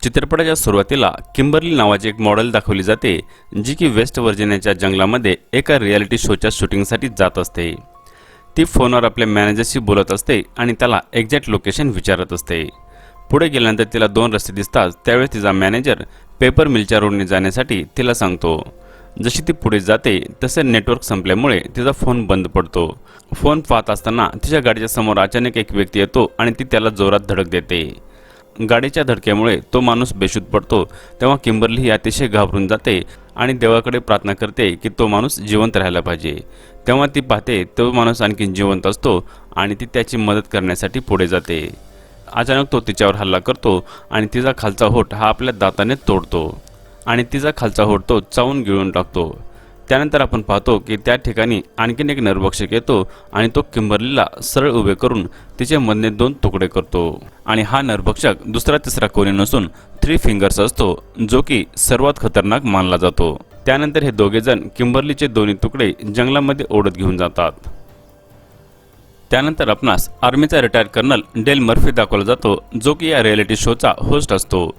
चित्रपटाच्या सुरुवातीला किंबर्ली नावाची एक मॉडेल दाखवली जाते, जी की वेस्ट व्हर्जिनियाच्या जंगलामध्ये एका रियालिटी शोच्या शूटिंगसाठी जात असते. ती फोनवर आपल्या मॅनेजरशी बोलत असते आणि त्याला एक्झॅक्ट लोकेशन विचारत असते. पुढे गेल्यानंतर तिला 2 रस्ते दिसतात. त्यावेळेस तिचा मॅनेजर पेपर मिलच्या रोडने जाण्यासाठी तिला सांगतो. जशी ती पुढे जाते तसे नेटवर्क संपल्यामुळे तिचा फोन बंद पडतो. फोन पाहत असताना तिच्या गाडीच्या समोर अचानक एक व्यक्ती येतो आणि ती त्याला जोरात धडक देते. गाडीच्या धडक्यामुळे तो माणूस बेशुद्ध पडतो. तेव्हा किंबर्ली ही अतिशय घाबरून जाते आणि देवाकडे प्रार्थना करते की तो माणूस जिवंत राहायला पाहिजे. तेव्हा ती पाहते तो माणूस आणखी जिवंत असतो आणि ती त्याची मदत करण्यासाठी पुढे जाते. अचानक तो तिच्यावर हल्ला करतो आणि तिचा खालचा होठ हा आपल्या दाताने तोडतो आणि तिचा खालचा होठ तो चावून गिळून टाकतो. त्यानंतर आपण पाहतो की त्या ठिकाणी आणखीन एक नरभक्षक येतो आणि तो किंबर्लीला सरळ उभे करून तिचे मधले 2 तुकडे करतो. आणि हा नरभक्षक दुसरा तिसरा कोणी नसून 3 फिंगर्स असतो, जो की सर्वात खतरनाक मानला जातो. त्यानंतर हे दोघे जण किंबर्लीचे दोन्ही तुकडे जंगलामध्ये ओढत घेऊन जातात. त्यानंतर आपणास आर्मीचा रिटायर कर्नल डेल मर्फी दाखवला जातो, जो की या रियालिटी शोचा होस्ट असतो.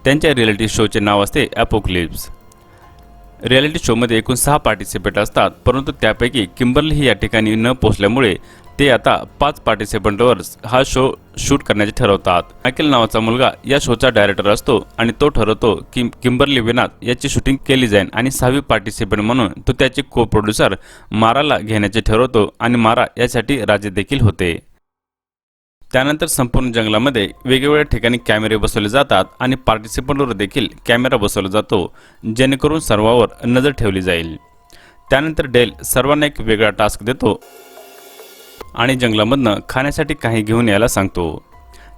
त्यांच्या रियालिटी शोचे नाव असते अपोकलिप्स. रियालिटी शोमध्ये एकूण 6 पार्टिसिपेंट असतात, परंतु त्यापैकी किंबर्ली ही या ठिकाणी न पोहोचल्यामुळे ते आता 5 पार्टिसिपेंटवर हा शो शूट करण्याचे ठरवतात. मायकेल नावाचा मुलगा या शोचा डायरेक्टर असतो आणि तो ठरवतो की किंबर्ली विना याची शूटिंग केली जाईल आणि 6वी पार्टिसिपेंट म्हणून तो त्याचे को प्रोड्युसर माराला घेण्याचे ठरवतो आणि मारा यासाठी राजी देखील होते. त्यानंतर संपूर्ण जंगलामध्ये वेगवेगळ्या ठिकाणी कॅमेरे बसवले जातात आणि पार्टिसिपंटवर देखील कॅमेरा बसवला जातो, जेणेकरून सर्वांवर नजर ठेवली जाईल. त्यानंतर डेल सर्वांना एक वेगळा टास्क देतो आणि जंगलामधनं खाण्यासाठी काही घेऊन यायला सांगतो.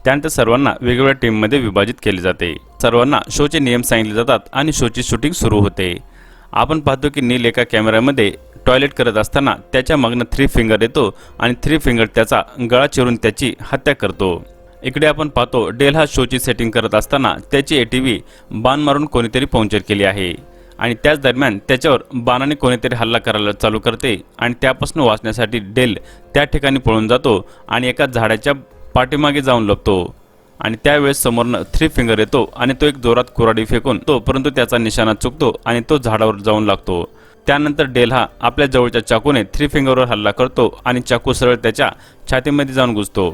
त्यानंतर सर्वांना वेगवेगळ्या टीममध्ये विभाजित केले जाते. सर्वांना शोचे नियम सांगितले जातात आणि शोची शूटिंग सुरू होते. आपण पाहतो की नील एका कॅमेऱ्यामध्ये टॉयलेट करत असताना त्याच्या मागनं 3 फिंगर येतो आणि 3 फिंगर त्याचा गळा चिरून त्याची हत्या करतो. इकडे आपण पाहतो डेल हा शोची सेटिंग करत असताना त्याची ATV बाण मारून कोणीतरी पंक्चर केली आहे आणि त्याच दरम्यान त्याच्यावर बाणाने कोणीतरी हल्ला करायला चालू करते आणि त्यापासून वाचण्यासाठी डेल त्या ठिकाणी पळून जातो आणि एका झाडाच्या पाठीमागे जाऊन लपतो. आणि त्यावेळेस समोरनं 3 फिंगर येतो आणि तो एक जोरात कुऱ्हाडी फेकून तो, परंतु त्याचा निशाणा चुकतो आणि तो झाडावर जाऊन लागतो. त्यानंतर डेल हा आपल्या जवळच्या चाकूने 3 फिंगरवर हल्ला करतो आणि चाकू सरळ त्याच्या छातीमध्ये जाऊन घुसतो.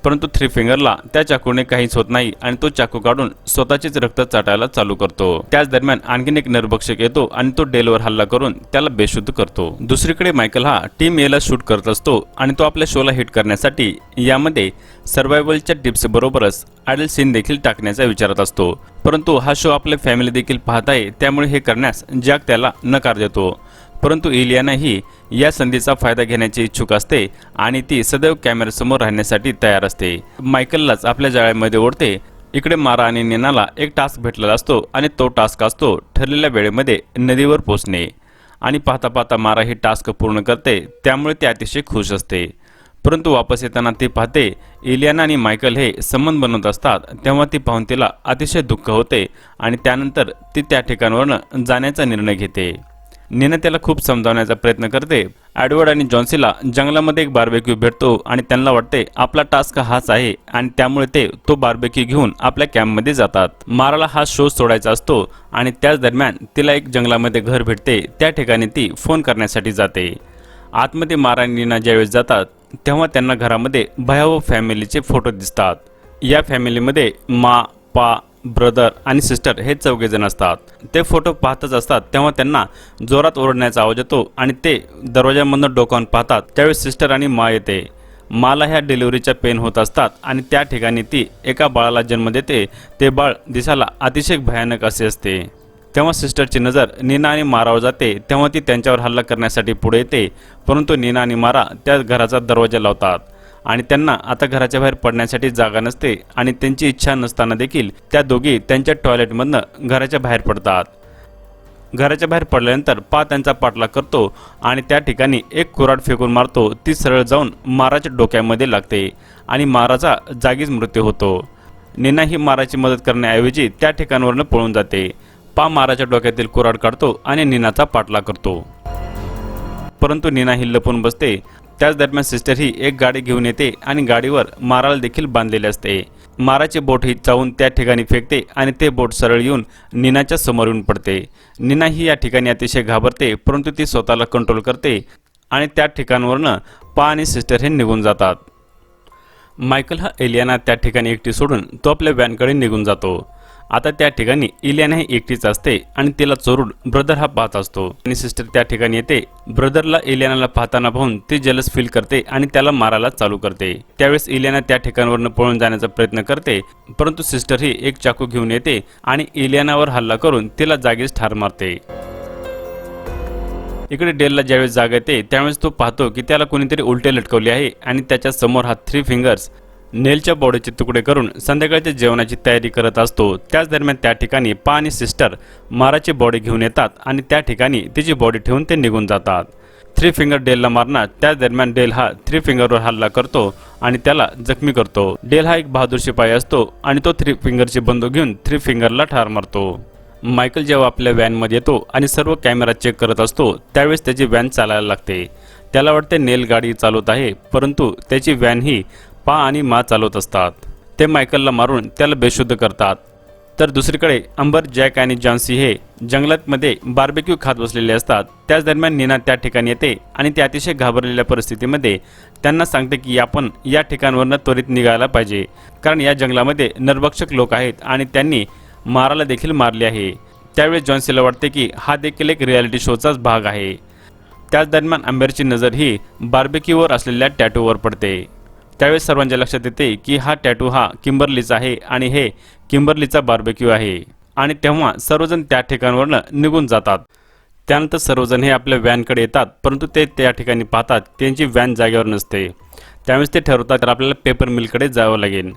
परंतु 3 फिंगरला त्या चाकूने काहीच होत नाही आणि तो चाकू काढून स्वतःचेच रक्त चाटायला चालू करतो. त्याच दरम्यान आणखीन एक नरभक्षक येतो आणि तो डेलवर हल्ला करून त्याला बेशुद्ध करतो. दुसरीकडे मायकल हा टीम Aला शूट करत असतो आणि तो आपल्या शोला हिट करण्यासाठी यामध्ये सर्व्हायव्हलच्या टिप्स बरोबरच आयडल सीन देखील टाकण्याचा विचारत असतो. परंतु हा शो आपले फॅमिली देखील पाहत आहे, त्यामुळे हे करण्यास जॅक त्याला नकार देतो. परंतु इलियाना ही या संधीचा फायदा घेण्याची इच्छुक असते आणि ती सदैव कॅमेऱ्यासमोर राहण्यासाठी तयार असते. मायकललाच आपल्या जाळ्यामध्ये ओढते. इकडे मारा आणि नीनाला एक टास्क भेटलेला असतो आणि तो टास्क असतो ठरलेल्या वेळेमध्ये नदीवर पोहोचणे. आणि पाहता पाहता मारा ही टास्क पूर्ण करते, त्यामुळे ती अतिशय खुश असते. परंतु वापस येताना ती पाहते इलियाना आणि मायकल हे संबंध बनवत असतात. तेव्हा ती पाहून तिला अतिशय दुःख होते आणि त्यानंतर ती त्या ठिकाणावरून जाण्याचा निर्णय घेते. नीना त्याला खूप समजावण्याचा प्रयत्न करते. एडवर्ड आणि जॉन्सीला जंगलामध्ये एक बार्बेक्यू भेटतो आणि त्यांना वाटते आपला टास्क हाच आहे आणि त्यामुळे ते तो बार्बेक्यू घेऊन आपल्या कॅम्पमध्ये जातात. माराला हा शो सोडायचा असतो आणि त्याच दरम्यान तिला एक जंगलामध्ये घर भेटते. त्या ठिकाणी ती फोन करण्यासाठी जाते. आतमध्ये मारा आणि नीना ज्यावेळेस जातात तेव्हा त्यांना घरामध्ये भयावह फॅमिलीचे फोटो दिसतात. या फॅमिलीमध्ये मा, पा, ब्रदर आणि सिस्टर हे 4 जण असतात. ते फोटो पाहतच असतात तेव्हा त्यांना जोरात ओरडण्याचा आवाज येतो आणि ते दरवाजामधून डोकावून पाहतात. त्यावेळेस सिस्टर आणि मा येते. माला ह्या डिलिव्हरीच्या पेन होत असतात आणि त्या ठिकाणी ती एका बाळाला जन्म देते. ते बाळ दिसायला अतिशय भयानक असे असते. तेव्हा सिस्टरची नजर नीना आणि मारावर जाते. तेव्हा ती त्यांच्यावर हल्ला करण्यासाठी पुढे येते, परंतु नीना आणि मारा त्या घराचा दरवाजा लावतात आणि त्यांना आता घराच्या बाहेर पडण्यासाठी जागा नसते आणि त्यांची इच्छा नसताना देखील त्या दोघी त्यांच्या टॉयलेटमधनं घराच्या बाहेर पडतात. घराच्या बाहेर पडल्यानंतर पा त्यांचा पाठलाग करतो आणि त्या ठिकाणी एक कुऱ्हाड फेकून मारतो. ती सरळ जाऊन माराच्या डोक्यामध्ये लागते आणि माराचा जागीच मृत्यू होतो. नीना ही माराची मदत करण्याऐवजी त्या ठिकाणावरून पळून जाते. पा माराच्या डोक्यातील कुऱ्हाड काढतो आणि नीनाचा पाठलाग करतो, परंतु नीना ही लपून बसते. त्याच दरम्यान सिस्टर ही एक गाडी घेऊन येते आणि गाडीवर माराला देखील बांधलेले असते. माराचे बोट ही चावून त्या ठिकाणी फेकते आणि ते बोट सरळ येऊन नीनाच्या समोर येऊन पडते. नीना ही या ठिकाणी अतिशय घाबरते, परंतु ती स्वतःला कंट्रोल करते आणि त्या ठिकाणावरनं पा आणि सिस्टर हे निघून जातात. मायकल हा इलियाना त्या ठिकाणी एकटी सोडून तो आपल्या व्हॅनकडे निघून जातो. आता त्या ठिकाणी इलियाना ही एकटीच असते आणि तिला चोरून ब्रदर हा पाहत असतो आणि सिस्टर त्या ठिकाणी येते. ब्रदरला इलियानाला पाहताना पाहून ती जलस फील करते आणि त्याला मारायला चालू करते. त्यावेळेस इलियाना त्या ठिकाणावरून पळून जाण्याचा प्रयत्न करते, परंतु सिस्टर ही एक चाकू घेऊन येते आणि इलियानावर हल्ला करून तिला जागीच ठार मारते. इकडे डेलला ज्यावेळेस जाग येते त्यावेळेस तो पाहतो की त्याला कोणीतरी उलटे लटकवले आहे आणि त्याच्या समोर हा 3 फिंगर्स नेलच्या बॉडीचे तुकडे करून संध्याकाळच्या जेवणाची तयारी करत असतो. त्याच दरम्यान त्या ठिकाणी पा आणि सिस्टर माराची बॉडी घेऊन येतात आणि त्या ठिकाणी तिची बॉडी ठेवून ते निघून जातात. 3 फिंगर डेलला मारणार. त्याच दरम्यान डेल हा 3 फिंगरवर हल्ला करतो आणि त्याला जखमी करतो. डेल हा एक बहादूर शिपाई असतो आणि तो 3 फिंगरची बंदूक घेऊन 3 फिंगरला ठार मारतो. मायकल जेव्हा आपल्या व्हॅनमध्ये येतो आणि सर्व कॅमेरा चेक करत असतो त्यावेळेस त्याची व्हॅन चालायला लागते. त्याला वाटते नेल गाडी चालवत आहे, परंतु त्याची व्हॅन ही पा आणि मा चालवत असतात. ते मायकलला मारून त्याला बेशुद्ध करतात. तर दुसरीकडे अंबर, जॅक आणि जॉन्सी हे जंगलातमध्ये बार्बेक्यू खात बसलेले असतात. त्याच दरम्यान नीना त्या ठिकाणी येते आणि ते अतिशय घाबरलेल्या परिस्थितीमध्ये त्यांना सांगते की आपण या ठिकाणावरून त्वरित निघायला पाहिजे, कारण या जंगलामध्ये नरभक्षक लोक आहेत आणि त्यांनी माराला देखील मारले आहे. त्यावेळेस जॉन्सीला वाटते की हा देखील एक रियालिटी शोचाच भाग आहे. त्याच दरम्यान अंबरची नजर ही बार्बेक्यूवर असलेल्या टॅटूवर पडते. त्यावेळेस सर्वांच्या लक्षात येते की हा टॅटू हा किंबर्लीचा आहे आणि हे किंबर्लीचा बार्बेक्यू आहे आणि तेव्हा सर्वजण त्या ठिकाणावरून निघून जातात. त्यानंतर सर्वजण हे आपल्या व्हॅनकडे येतात, परंतु ते त्या ठिकाणी पाहतात त्यांची व्हॅन जागेवर नसते. त्यावेळेस ते ठरवतात तर आपल्याला पेपर मिलकडे जावं लागेल.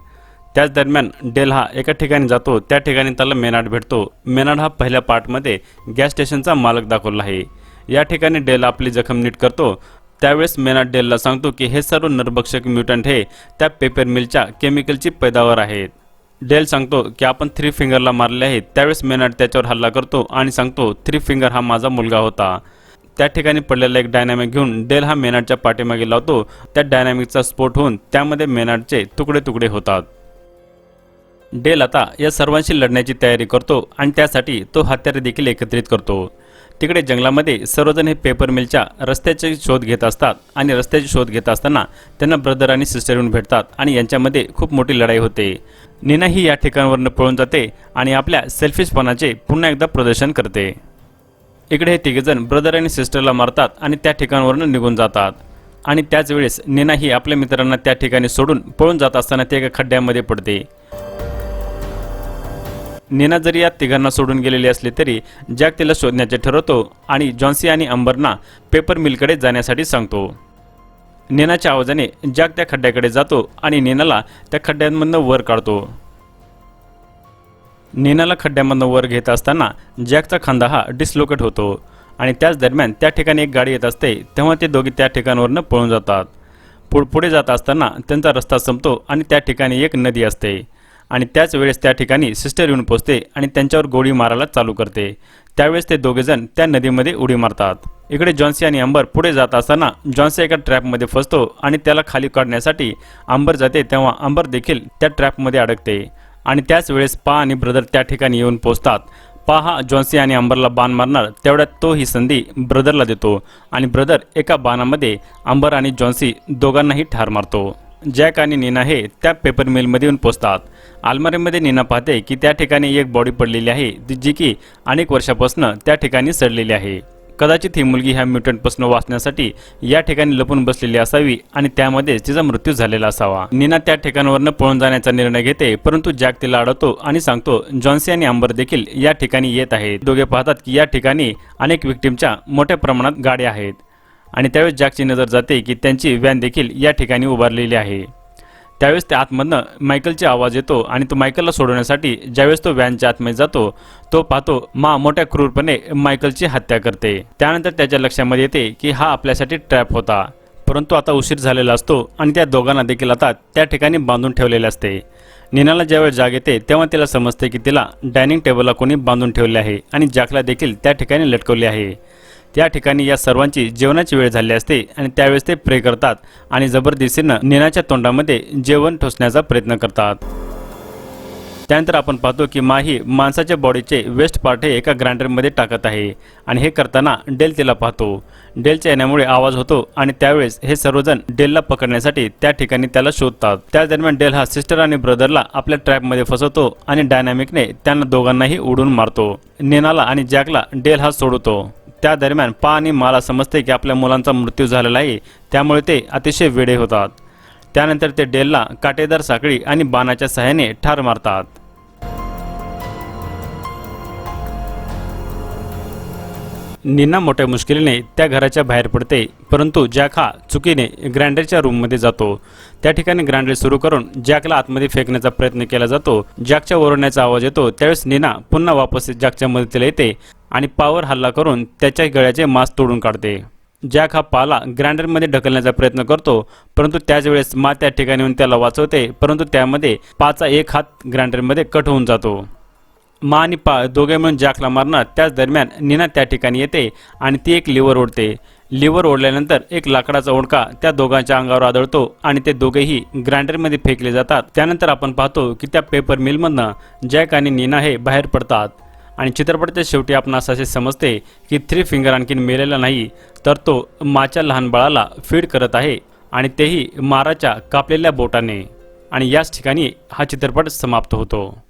त्याच दरम्यान डेल हा एका ठिकाणी जातो. त्या ठिकाणी त्याला मेनार्ड भेटतो. मेनार्ड हा पहिल्या पार्टमध्ये गॅस स्टेशनचा मालक दाखवला आहे. या ठिकाणी डेल आपली जखम नीट करतो. त्यावेळेस मेनार्ड डेलला सांगतो की हे सर्व नरभक्षक म्युटंट हे त्या पेपर मिलच्या केमिकलची पैदावार आहेत. डेल सांगतो की आपण 3 फिंगरला मारले आहेत. त्यावेळेस मेनार्ड त्याच्यावर हल्ला करतो आणि सांगतो 3 फिंगर हा माझा मुलगा होता. त्या ठिकाणी पडलेला एक डायनॅमिक घेऊन डेल हा मेनार्डच्या पाठीमागे लावतो. त्या डायनॅमिकचा स्फोट होऊन त्यामध्ये मेनार्डचे तुकडे तुकडे होतात. डेल आता या सर्वांशी लढण्याची तयारी करतो आणि त्यासाठी तो हत्यारे देखील एकत्रित करतो. तिकडे जंगलामध्ये सर्वजण हे पेपर मिलच्या रस्त्याचे शोध घेत असतात आणि रस्त्याचे शोध घेत असताना त्यांना ब्रदर आणि सिस्टर येऊन भेटतात आणि यांच्यामध्ये खूप मोठी लढाई होते. नीना ही या ठिकाणावरून पळून जाते आणि आपल्या सेल्फिशपणाचे पुन्हा एकदा प्रदर्शन करते. इकडे हे तिघेजण ब्रदर आणि सिस्टरला मारतात आणि त्या ठिकाणावरून निघून जातात. आणि त्याच वेळेस नीना ही आपल्या मित्रांना त्या ठिकाणी सोडून पळून जात असताना ते एका खड्ड्यामध्ये पडते. नीना जरी या तिघांना सोडून गेलेली असली तरी जॅक तिला शोधण्याचे ठरवतो आणि जॉन्सी आणि अंबरना पेपर मिलकडे जाण्यासाठी सांगतो. नीनाच्या आवाजाने जॅक त्या खड्ड्याकडे जातो आणि नीनाला त्या खड्ड्यांमधनं वर काढतो. नीनाला खड्ड्यामधनं वर घेत असताना जॅकचा खांदा हा डिस्लोकेट होतो आणि त्याच दरम्यान त्या ठिकाणी एक गाडी येत असते. तेव्हा ते दोघे त्या ठिकाणावरून पळून जातात. पुढे जात असताना त्यांचा रस्ता संपतो आणि त्या ठिकाणी एक नदी असते आणि त्याच वेळेस त्या ठिकाणी सिस्टर येऊन पोचते आणि त्यांच्यावर गोळी मारायला चालू करते. त्यावेळेस ते दोघेजण त्या नदीमध्ये उडी मारतात. इकडे जॉन्सी आणि अंबर पुढे जात असताना जॉन्सी एका ट्रॅपमध्ये फसतो आणि त्याला खाली काढण्यासाठी अंबर जाते. तेव्हा अंबर देखील त्या ट्रॅपमध्ये अडकते आणि त्याच वेळेस पा आणि ब्रदर त्या ठिकाणी येऊन पोचतात. पा हा जॉन्सी आणि अंबरला बाण मारणार, तेवढ्यात तो ही संधी ब्रदरला देतो आणि ब्रदर एका बाणामध्ये अंबर आणि जॉन्सी दोघांनाही ठार मारतो. जॅक आणि नीना हे त्या पेपर मिलमध्ये येऊन पोचतात. अलमारीमध्ये नीना पाहते की त्या ठिकाणी एक बॉडी पडलेली आहे जी की अनेक वर्षापासून त्या ठिकाणी सडलेली आहे. कदाचित ही मुलगी ह्या म्युटंटपासून वाचण्यासाठी या ठिकाणी लपून बसलेली असावी आणि त्यामध्ये तिचा मृत्यू झालेला असावा. नीना त्या ठिकाणावरून पळून जाण्याचा निर्णय घेते, परंतु जॅक तिला अडवतो आणि सांगतो जॉन्सी आणि अंबर देखील या ठिकाणी येत आहेत. दोघे पाहतात की या ठिकाणी अनेक विक्टिमच्या मोठ्या प्रमाणात गाड्या आहेत आणि त्यावेळेस जॅकची नजर जाते की त्यांची व्हॅन देखील या ठिकाणी उभारलेली आहे. त्यावेळेस त्या आतमधनं मायकलचा आवाज येतो आणि तो मायकलला सोडवण्यासाठी ज्यावेळेस तो व्हॅनच्या आतमध्ये जातो तो पाहतो मा मोठ्या क्रूरपणे मायकलची हत्या करते. त्यानंतर त्याच्या लक्षामध्ये येते की हा आपल्यासाठी ट्रॅप होता, परंतु आता उशीर झालेला असतो आणि त्या दोघांना देखील आता त्या ठिकाणी बांधून ठेवलेले असते. नीनाला ज्यावेळेस जाग येते तेव्हा तिला समजते की तिला डायनिंग टेबलला कोणी बांधून ठेवले आहे आणि जॅकला देखील त्या ठिकाणी लटकवले आहे. त्या ठिकाणी या सर्वांची जेवणाची वेळ झाली असते आणि त्यावेळेस ते प्रे करतात आणि जबरदस्तीनं नीनाच्या तोंडामध्ये जेवण ठोसण्याचा प्रयत्न करतात। त्यानंतर आपण पाहतो की माही माणसाच्या बॉडीचे वेस्ट पार्ट हे एका ग्राइंडरमध्ये टाकत आहे आणि हे करताना डेल तिला पाहतो। डेलच्या येण्यामुळे आवाज होतो आणि त्यावेळेस हे सर्वजण डेलला पकडण्यासाठी त्या ठिकाणी त्याला शोधतात। त्या दरम्यान डेल हा सिस्टर आणि ब्रदरला आपल्या ट्रॅपमध्ये फसवतो आणि डायनामिकने त्यांना दोघांनाही उडून मारतो। नीनाला आणि जॅकला डेल हा सोडतो। त्या दरम्यान पा आणि माला समजते की आपल्या मुलांचा मृत्यू झालेला आहे, त्यामुळे ते अतिशय वेडे होतात। त्यानंतर ते डेलला काटेदार साखळी आणि बाणाच्या सहाय्याने ठार मारतात। नीना मोठ्या मुश्किलीने त्या घराच्या बाहेर पडते, परंतु जॅक हा चुकीने ग्राइंडरच्या रूममध्ये जातो। त्या ठिकाणी ग्राइंडर सुरू करून जॅकला आतमध्ये फेकण्याचा प्रयत्न केला जातो। जॅकच्या ओरडण्याचा आवाज येतो, त्यावेळेस नीना पुन्हा वापस जॅकच्या मदतीला येते आणि पावर हल्ला करून त्याच्या गळ्याचे मांस तोडून काढते। जॅक हा पाला ग्राइंडरमध्ये ढकलण्याचा प्रयत्न करतो, परंतु त्याच वेळेस मा त्या ठिकाणी येऊन त्याला वाचवते, परंतु त्यामध्ये पाचा एक हात ग्राइंडरमध्ये कट होऊन जातो। मा आणि पा दोघे मिळून जॅकला मारणार। त्याच दरम्यान नीना त्या ठिकाणी येते आणि ती एक लिव्हर ओढते। लिव्हर ओढल्यानंतर एक लाकडाचा ओंडका त्या दोघांच्या अंगावर आदळतो आणि ते दोघेही ग्राइंडरमध्ये फेकले जातात। त्यानंतर आपण पाहतो की त्या पेपर मिलमधनं जॅक आणि नीना हे बाहेर पडतात आणि चित्रपटाच्या शेवटी आपणास असे समजते की थ्री फिंगर आणखीन मेलेला नाही, तर तो माच्या लहान बाळाला फीड करत आहे आणि तेही माराच्या कापलेल्या बोटाने। आणि याच ठिकाणी हा चित्रपट समाप्त होतो।